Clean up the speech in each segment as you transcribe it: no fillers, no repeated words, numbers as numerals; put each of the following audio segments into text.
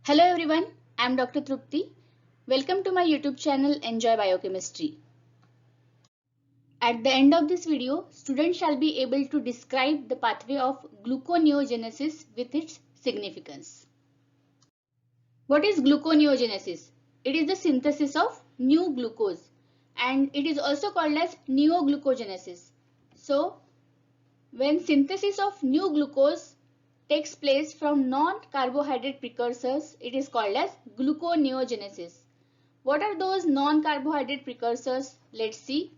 Hello everyone, I am Dr. Trupti. Welcome to my YouTube channel Enjoy Biochemistry. At the end of this video, students shall be able to describe the pathway of gluconeogenesis with its significance. What is gluconeogenesis? It is the synthesis of new glucose and it is also called as neoglucogenesis. So, when synthesis of new glucose takes place from non-carbohydrate precursors, it is called as gluconeogenesis. What are those non-carbohydrate precursors? Let's see.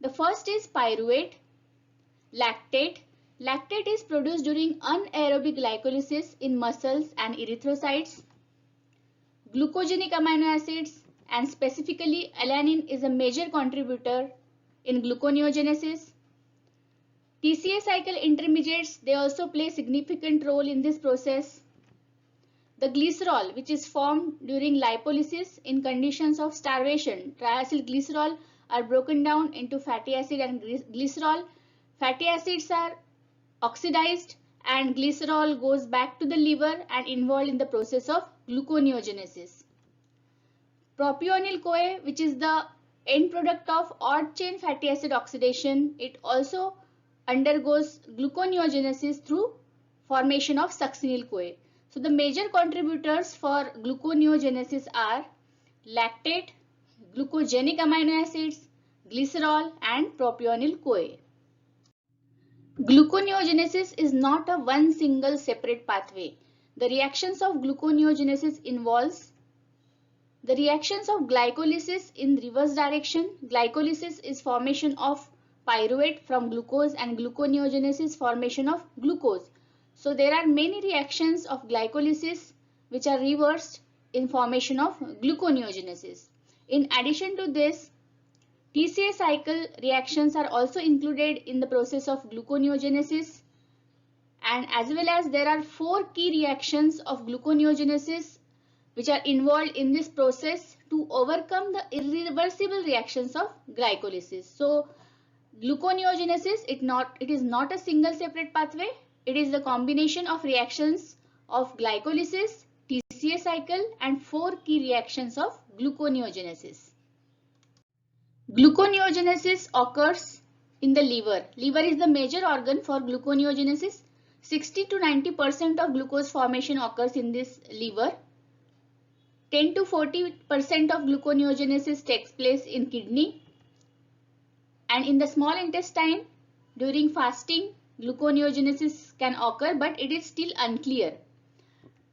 The first is pyruvate, lactate. Lactate is produced during anaerobic glycolysis in muscles and erythrocytes. Glucogenic amino acids, and specifically alanine, is a major contributor in gluconeogenesis. TCA cycle intermediates, they also play significant role in this process. The glycerol, which is formed during lipolysis in conditions of starvation, triacyl glycerol are broken down into fatty acid and glycerol. Fatty acids are oxidized and glycerol goes back to the liver and involved in the process of gluconeogenesis. Propionyl-CoA, which is the end product of odd chain fatty acid oxidation, it also undergoes gluconeogenesis through formation of succinyl-CoA. So the major contributors for gluconeogenesis are lactate, glucogenic amino acids, glycerol and propionyl-CoA. Gluconeogenesis is not a one single separate pathway. The reactions of gluconeogenesis involves the reactions of glycolysis in reverse direction. Glycolysis is formation of pyruvate from glucose and gluconeogenesis formation of glucose. So there are many reactions of glycolysis which are reversed in formation of gluconeogenesis. In addition to this, TCA cycle reactions are also included in the process of gluconeogenesis, and as well as there are 4 key reactions of gluconeogenesis which are involved in this process to overcome the irreversible reactions of glycolysis. So gluconeogenesis, it is not a single separate pathway. It is the combination of reactions of glycolysis, TCA cycle and 4 key reactions of gluconeogenesis. Gluconeogenesis occurs in the liver. Liver is the major organ for gluconeogenesis. 60 to 90% of glucose formation occurs in this liver. 10 to 40% of gluconeogenesis takes place in kidney. And in the small intestine, during fasting, gluconeogenesis can occur, but it is still unclear.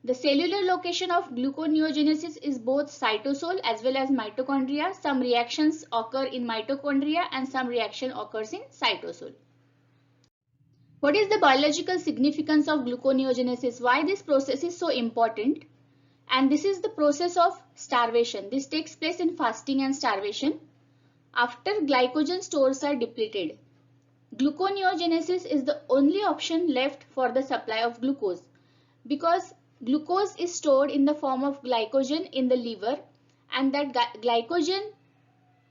The cellular location of gluconeogenesis is both cytosol as well as mitochondria. Some reactions occur in mitochondria and some reaction occurs in cytosol. What is the biological significance of gluconeogenesis? Why this process is so important? And this is the process of starvation. This takes place in fasting and starvation. After glycogen stores are depleted, gluconeogenesis is the only option left for the supply of glucose, because glucose is stored in the form of glycogen in the liver, and that glycogen,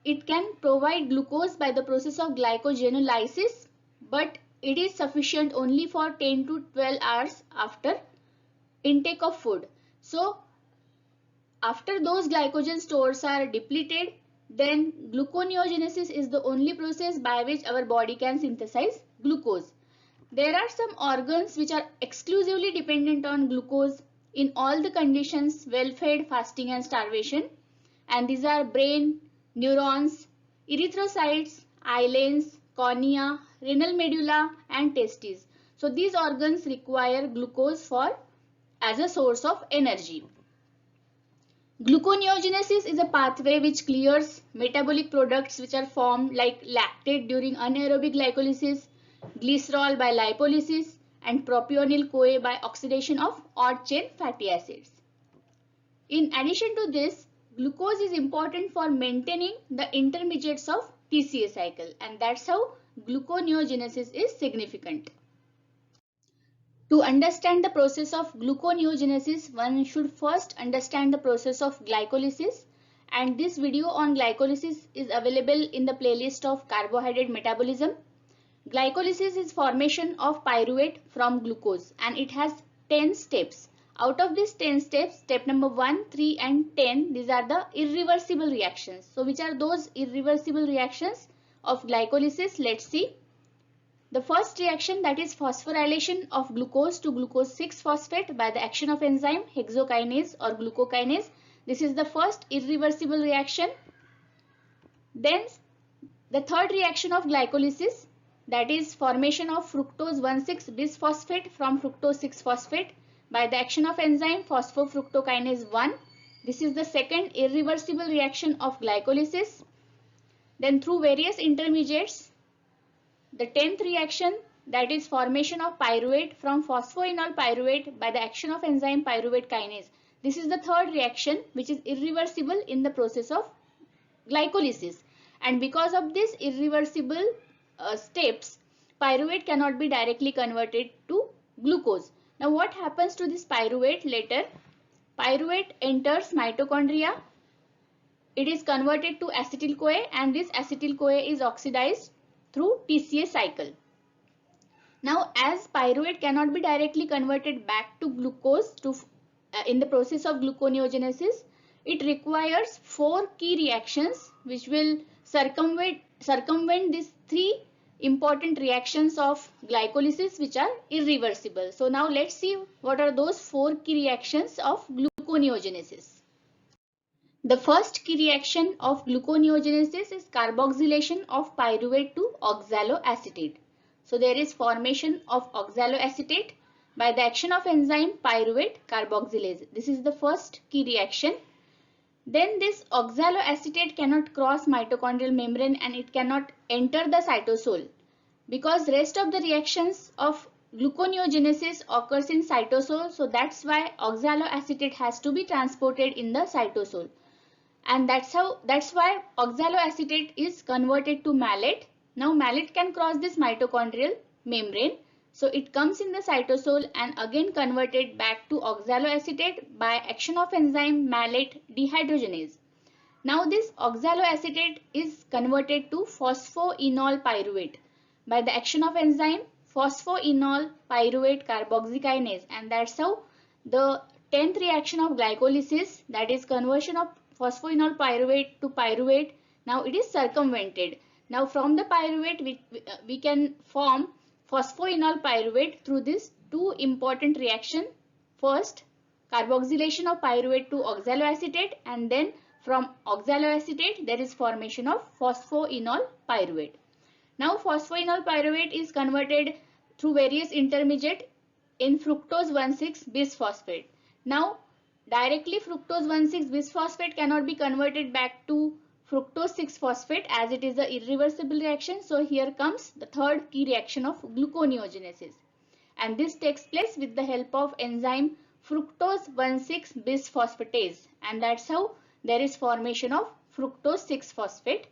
it can provide glucose by the process of glycogenolysis, but it is sufficient only for 10 to 12 hours after intake of food. So after those glycogen stores are depleted, then gluconeogenesis is the only process by which our body can synthesize glucose. There are some organs which are exclusively dependent on glucose in all the conditions, well-fed, fasting and starvation. And these are brain, neurons, erythrocytes, islets, cornea, renal medulla and testes. So these organs require glucose as a source of energy. Gluconeogenesis is a pathway which clears metabolic products which are formed like lactate during anaerobic glycolysis, glycerol by lipolysis and propionyl-CoA by oxidation of odd chain fatty acids. In addition to this, glucose is important for maintaining the intermediates of TCA cycle, and that's how gluconeogenesis is significant. To understand the process of gluconeogenesis, one should first understand the process of glycolysis, and this video on glycolysis is available in the playlist of carbohydrate metabolism. Glycolysis is formation of pyruvate from glucose and it has 10 steps. Out of these 10 steps, step number 1, 3 and 10, these are the irreversible reactions. So which are those irreversible reactions of glycolysis? Let's see. The first reaction, that is phosphorylation of glucose to glucose 6-phosphate by the action of enzyme hexokinase or glucokinase. This is the first irreversible reaction. Then the third reaction of glycolysis, that is formation of fructose 1,6-bisphosphate from fructose 6-phosphate by the action of enzyme phosphofructokinase 1. This is the second irreversible reaction of glycolysis. Then through various intermediates, the 10th reaction, that is formation of pyruvate from phosphoenol pyruvate by the action of enzyme pyruvate kinase. This is the third reaction which is irreversible in the process of glycolysis. And because of this irreversible steps, pyruvate cannot be directly converted to glucose. Now what happens to this pyruvate later? Pyruvate enters mitochondria. It is converted to acetyl-CoA and this acetyl-CoA is oxidized through TCA cycle. Now as pyruvate cannot be directly converted back to glucose in the process of gluconeogenesis, it requires 4 key reactions which will circumvent these 3 important reactions of glycolysis which are irreversible. So now let's see what are those 4 key reactions of gluconeogenesis. The first key reaction of gluconeogenesis is carboxylation of pyruvate to oxaloacetate. So there is formation of oxaloacetate by the action of enzyme pyruvate carboxylase. This is the first key reaction. Then this oxaloacetate cannot cross mitochondrial membrane and it cannot enter the cytosol because rest of the reactions of gluconeogenesis occurs in cytosol. So that's why oxaloacetate has to be transported in the cytosol. And that's why oxaloacetate is converted to malate. Now malate can cross this mitochondrial membrane. So it comes in the cytosol and again converted back to oxaloacetate by action of enzyme malate dehydrogenase. Now this oxaloacetate is converted to phosphoenol pyruvate by the action of enzyme phosphoenol pyruvate carboxykinase, and that's how the 10th reaction of glycolysis, that is conversion of phosphoenol pyruvate to pyruvate, now it is circumvented. Now from the pyruvate we can form phosphoenol pyruvate through these 2 important reactions. First, carboxylation of pyruvate to oxaloacetate, and then from oxaloacetate there is formation of phosphoenol pyruvate. Now phosphoenol pyruvate is converted through various intermediate in fructose 1,6-bisphosphate. Now directly fructose 1,6-bisphosphate cannot be converted back to fructose 6-phosphate as it is an irreversible reaction. So here comes the third key reaction of gluconeogenesis, and this takes place with the help of enzyme fructose 1,6-bisphosphatase, and that's how there is formation of fructose 6-phosphate.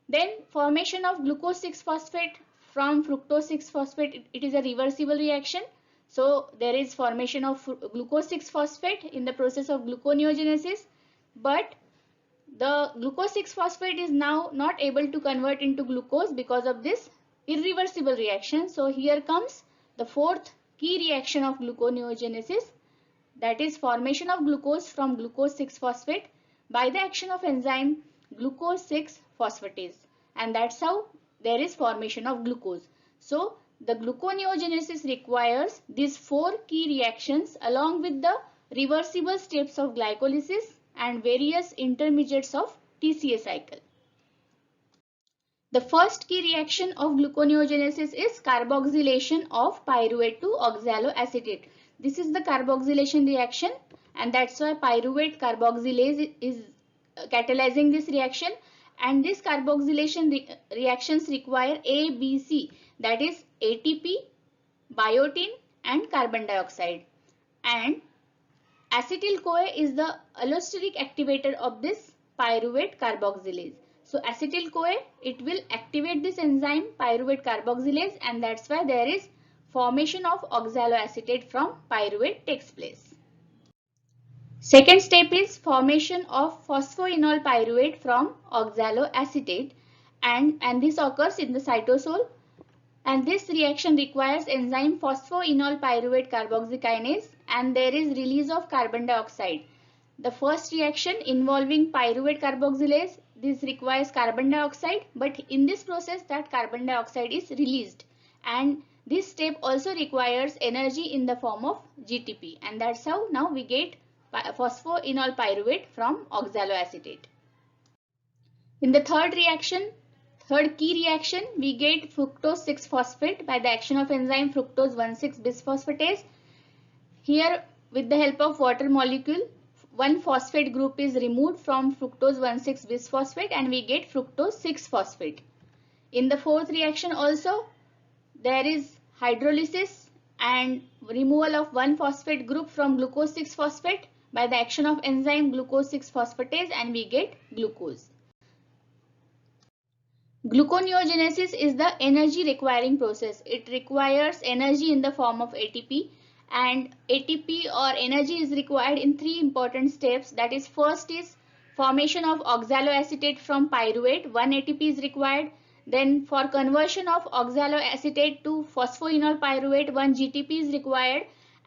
Then formation of glucose 6-phosphate from fructose 6-phosphate, it is a reversible reaction. So there is formation of glucose 6-phosphate in the process of gluconeogenesis, but the glucose 6-phosphate is now not able to convert into glucose because of this irreversible reaction. So here comes the 4th key reaction of gluconeogenesis, that is formation of glucose from glucose 6-phosphate by the action of enzyme glucose 6-phosphatase, and that's how there is formation of glucose. So the gluconeogenesis requires these 4 key reactions along with the reversible steps of glycolysis and various intermediates of TCA cycle. The first key reaction of gluconeogenesis is carboxylation of pyruvate to oxaloacetate. This is the carboxylation reaction, and that's why pyruvate carboxylase is catalyzing this reaction, and this carboxylation reactions require ABC, that is ATP, biotin and carbon dioxide, and acetyl-CoA is the allosteric activator of this pyruvate carboxylase. So acetyl-CoA, it will activate this enzyme pyruvate carboxylase, and that's why there is formation of oxaloacetate from pyruvate takes place. Second step is formation of phosphoenol pyruvate from oxaloacetate, and this occurs in the cytosol, and this reaction requires enzyme phosphoenol pyruvate carboxykinase and there is release of carbon dioxide. The first reaction involving pyruvate carboxylase, this requires carbon dioxide, but in this process that carbon dioxide is released, and this step also requires energy in the form of GTP, and that's how now we get phosphoenol pyruvate from oxaloacetate. In the third key reaction, we get fructose 6-phosphate by the action of enzyme fructose 1,6-bisphosphatase. Here, with the help of water molecule, one phosphate group is removed from fructose 1,6-bisphosphate and we get fructose 6-phosphate. In the fourth reaction also, there is hydrolysis and removal of one phosphate group from glucose 6-phosphate by the action of enzyme glucose 6-phosphatase and we get glucose. Gluconeogenesis is the energy requiring process. It requires energy in the form of ATP, and ATP or energy is required in three important steps. That is, first is formation of oxaloacetate from pyruvate, 1 ATP is required. Then for conversion of oxaloacetate to phosphoenol pyruvate, 1 GTP is required,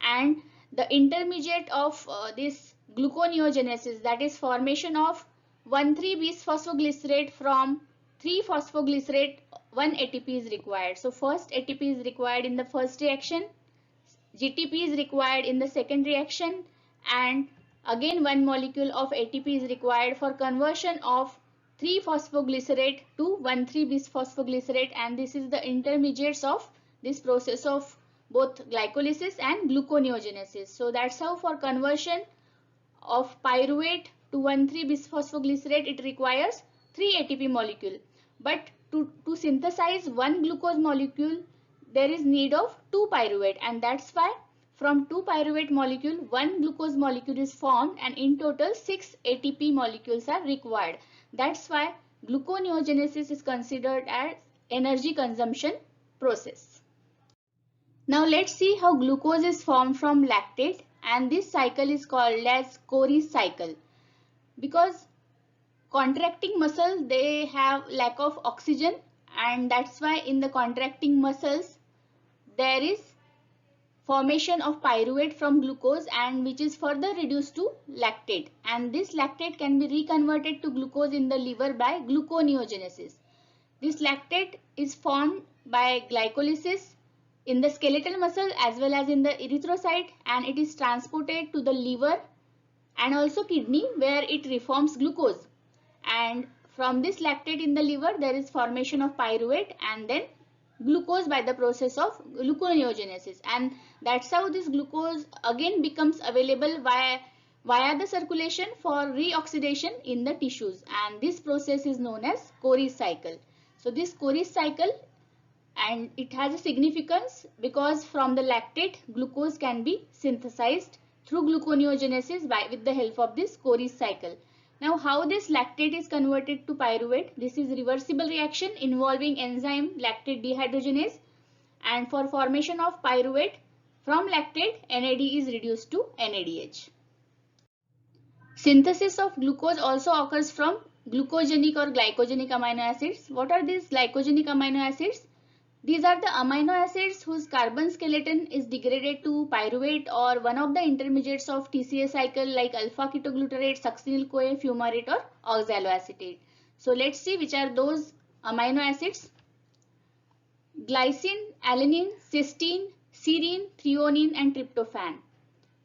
and the intermediate of this gluconeogenesis, that is formation of 1,3-bisphosphoglycerate from 3-phosphoglycerate, 1 ATP is required. So first ATP is required in the first reaction, GTP is required in the second reaction, and again 1 molecule of ATP is required for conversion of 3-phosphoglycerate to 1,3-bisphosphoglycerate, and this is the intermediates of this process of both glycolysis and gluconeogenesis. So that's how for conversion of pyruvate to 1,3-bisphosphoglycerate it requires 3 ATP molecule, but to synthesize 1 glucose molecule there is need of 2 pyruvate, and that's why from 2 pyruvate molecule 1 glucose molecule is formed, and in total 6 ATP molecules are required. That's why gluconeogenesis is considered as energy consumption process. Now let's see how glucose is formed from lactate, and this cycle is called as Cori's cycle. Because contracting muscles, they have lack of oxygen, and that's why in the contracting muscles there is formation of pyruvate from glucose, and which is further reduced to lactate, and this lactate can be reconverted to glucose in the liver by gluconeogenesis. This lactate is formed by glycolysis in the skeletal muscle as well as in the erythrocyte, and it is transported to the liver and also kidney where it reforms glucose, and from this lactate in the liver there is formation of pyruvate and then glucose by the process of gluconeogenesis, and that's how this glucose again becomes available via the circulation for reoxidation in the tissues, and this process is known as Cori's cycle. So this Cori's cycle, and it has a significance because from the lactate glucose can be synthesized through gluconeogenesis with the help of this Cori's cycle. Now how this lactate is converted to pyruvate? This is reversible reaction involving enzyme lactate dehydrogenase, and for formation of pyruvate from lactate NAD is reduced to NADH. Synthesis of glucose also occurs from glucogenic or glycogenic amino acids. What are these glycogenic amino acids? These are the amino acids whose carbon skeleton is degraded to pyruvate or one of the intermediates of TCA cycle like alpha ketoglutarate, succinyl-CoA, fumarate or oxaloacetate. So let's see which are those amino acids. Glycine, alanine, cysteine, serine, threonine and tryptophan.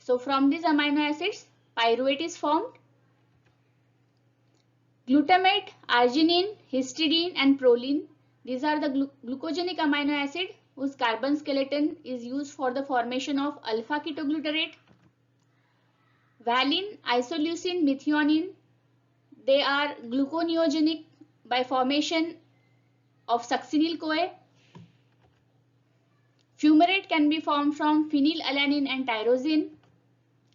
So from these amino acids pyruvate is formed. Glutamate, arginine, histidine and proline. These are the glucogenic amino acid whose carbon skeleton is used for the formation of alpha ketoglutarate. Valine, isoleucine, methionine, they are gluconeogenic by formation of succinyl-CoA. Fumarate can be formed from phenylalanine and tyrosine,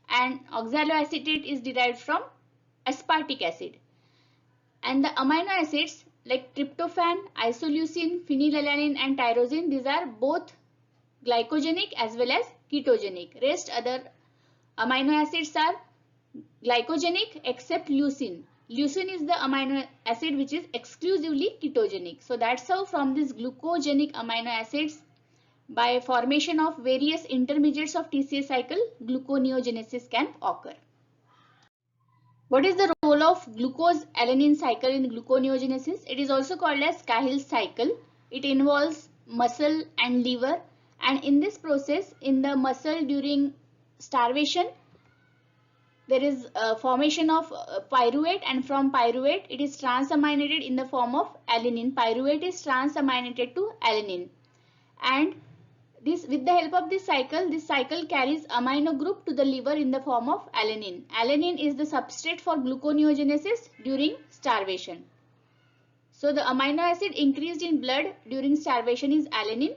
and oxaloacetate is derived from aspartic acid. And the amino acids like tryptophan, isoleucine, phenylalanine and tyrosine, these are both glycogenic as well as ketogenic. Rest other amino acids are glycogenic except leucine. Leucine is the amino acid which is exclusively ketogenic. So that's how from these glucogenic amino acids by formation of various intermediates of TCA cycle, gluconeogenesis can occur. What is the role of glucose-alanine cycle in gluconeogenesis? It is also called as Cahill's cycle. It involves muscle and liver, and in this process, in the muscle during starvation, there is a formation of pyruvate, and from pyruvate it is transaminated in the form of alanine. Pyruvate is transaminated to alanine, and with the help of this cycle carries amino group to the liver in the form of alanine. Alanine is the substrate for gluconeogenesis during starvation. So the amino acid increased in blood during starvation is alanine,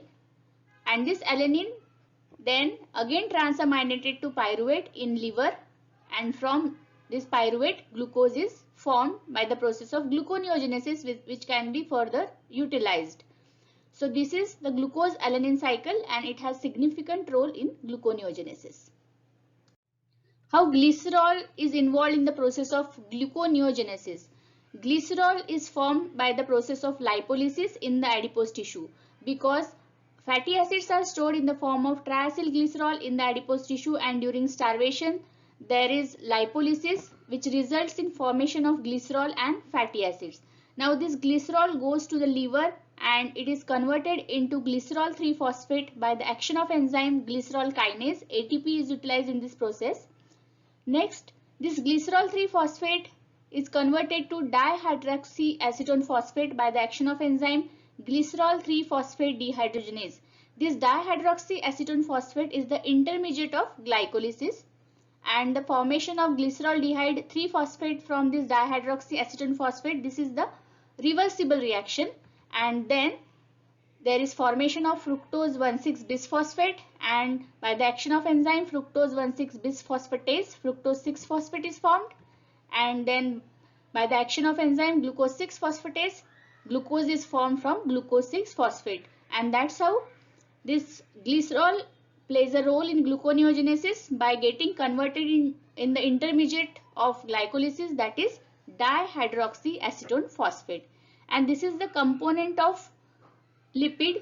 and this alanine then again transaminated to pyruvate in liver, and from this pyruvate glucose is formed by the process of gluconeogenesis, which can be further utilized. So this is the glucose-alanine cycle, and it has significant role in gluconeogenesis. How glycerol is involved in the process of gluconeogenesis? Glycerol is formed by the process of lipolysis in the adipose tissue, because fatty acids are stored in the form of triacylglycerol in the adipose tissue, and during starvation there is lipolysis which results in formation of glycerol and fatty acids. Now this glycerol goes to the liver and it is converted into glycerol 3-phosphate by the action of enzyme glycerol kinase. ATP is utilized in this process. Next, this glycerol 3-phosphate is converted to dihydroxyacetone phosphate by the action of enzyme glycerol 3-phosphate dehydrogenase. This dihydroxyacetone phosphate is the intermediate of glycolysis, and the formation of glyceraldehyde 3-phosphate from this dihydroxyacetone phosphate, this is the reversible reaction, and then there is formation of fructose 1,6-bisphosphate, and by the action of enzyme fructose 1,6-bisphosphatase, fructose 6-phosphate is formed, and then by the action of enzyme glucose 6-phosphatase, glucose is formed from glucose 6-phosphate, and that's how this glycerol plays a role in gluconeogenesis by getting converted in the intermediate of glycolysis, that is dihydroxyacetone phosphate, and this is the component of lipid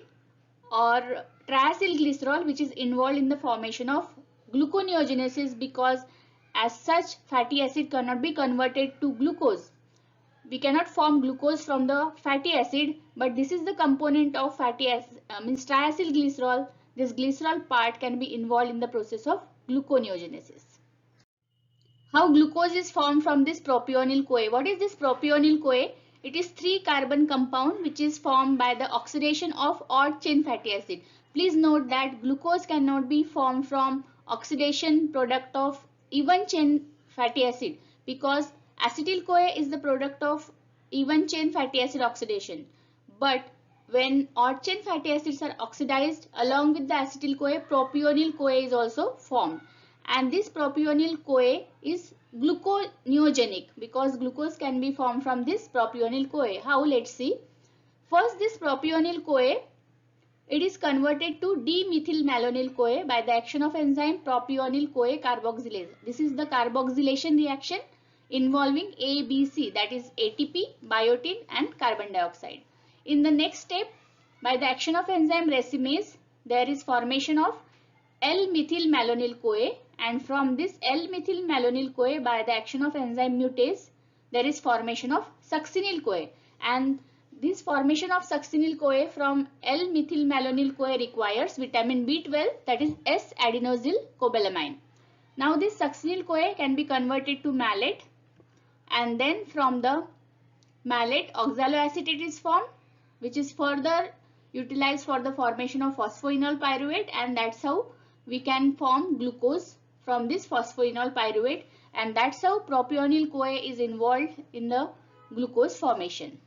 or triacylglycerol which is involved in the formation of gluconeogenesis, because as such fatty acid cannot be converted to glucose. We cannot form glucose from the fatty acid, but this is the component of fatty acid, means triacylglycerol. This glycerol part can be involved in the process of gluconeogenesis. How glucose is formed from this propionyl CoA? What is this propionyl CoA? It is 3-carbon compound which is formed by the oxidation of odd chain fatty acid. Please note that glucose cannot be formed from oxidation product of even chain fatty acid, because acetyl CoA is the product of even chain fatty acid oxidation. But when odd chain fatty acids are oxidized, along with the acetyl CoA, propionyl CoA is also formed, and this propionyl CoA is gluconeogenic because glucose can be formed from this propionyl CoA. How? Let's see. First, this propionyl CoA, it is converted to dimethylmalonyl CoA by the action of enzyme propionyl CoA carboxylase. This is the carboxylation reaction involving ABC, that is ATP, biotin and carbon dioxide. In the next step, by the action of enzyme racemase, there is formation of L-methylmalonyl CoA, and from this L-methylmalonyl CoA by the action of enzyme mutase, there is formation of succinyl CoA, and this formation of succinyl CoA from L-methylmalonyl CoA requires vitamin B12, that is S-adenosyl cobalamin. Now this succinyl CoA can be converted to malate, and then from the malate oxaloacetate is formed, which is further utilized for the formation of phosphoenol pyruvate, and that's how we can form glucose from this phosphoenol pyruvate, and that's how propionyl CoA is involved in the glucose formation.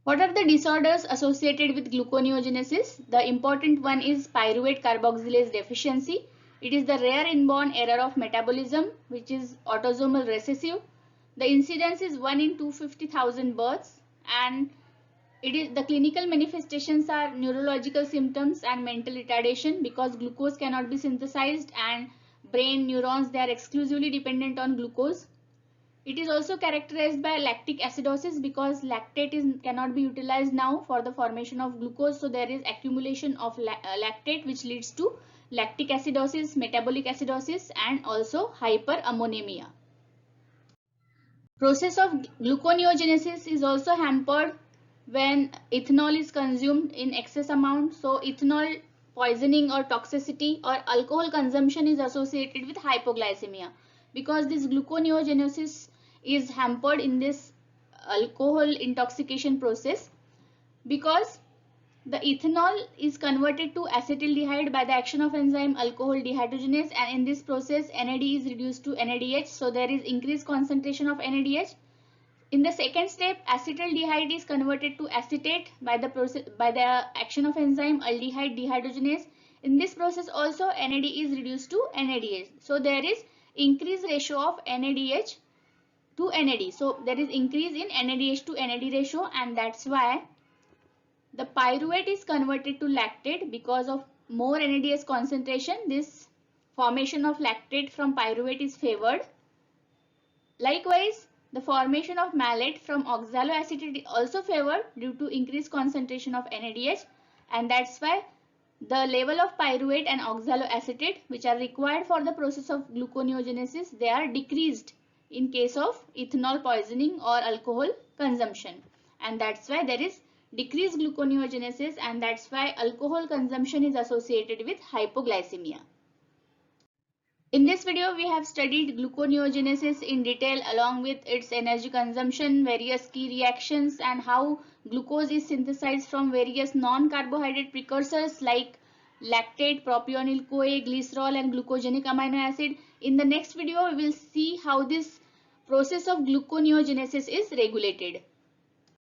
What are the disorders associated with gluconeogenesis? The important one is pyruvate carboxylase deficiency. It is the rare inborn error of metabolism which is autosomal recessive. The incidence is 1 in 250,000 births, and the clinical manifestations are neurological symptoms and mental retardation, because glucose cannot be synthesized and brain neurons, they are exclusively dependent on glucose. It is also characterized by lactic acidosis because lactate cannot be utilized now for the formation of glucose. So there is accumulation of lactate which leads to lactic acidosis, metabolic acidosis and also hyperammonemia. Process of gluconeogenesis is also hampered when ethanol is consumed in excess amount. So ethanol poisoning or toxicity or alcohol consumption is associated with hypoglycemia because this gluconeogenesis is hampered in this alcohol intoxication process because the ethanol is converted to acetaldehyde by the action of enzyme alcohol dehydrogenase, and in this process NAD is reduced to NADH, so there is increased concentration of NADH. In the second step, acetaldehyde is converted to acetate by the action of enzyme aldehyde dehydrogenase. In this process also NAD is reduced to NADH, so there is increased ratio of NADH to NAD. So there is increase in NADH to NAD ratio, and that's why the pyruvate is converted to lactate because of more NADH concentration. This formation of lactate from pyruvate is favored. Likewise, the formation of malate from oxaloacetate is also favored due to increased concentration of NADH, and that's why the level of pyruvate and oxaloacetate which are required for the process of gluconeogenesis, they are decreased in case of ethanol poisoning or alcohol consumption, and that's why there is decreased gluconeogenesis, and that's why alcohol consumption is associated with hypoglycemia. In this video, we have studied gluconeogenesis in detail along with its energy consumption, various key reactions, and how glucose is synthesized from various non-carbohydrate precursors like lactate, propionyl-CoA, glycerol, and glucogenic amino acid. In the next video, we will see how this process of gluconeogenesis is regulated.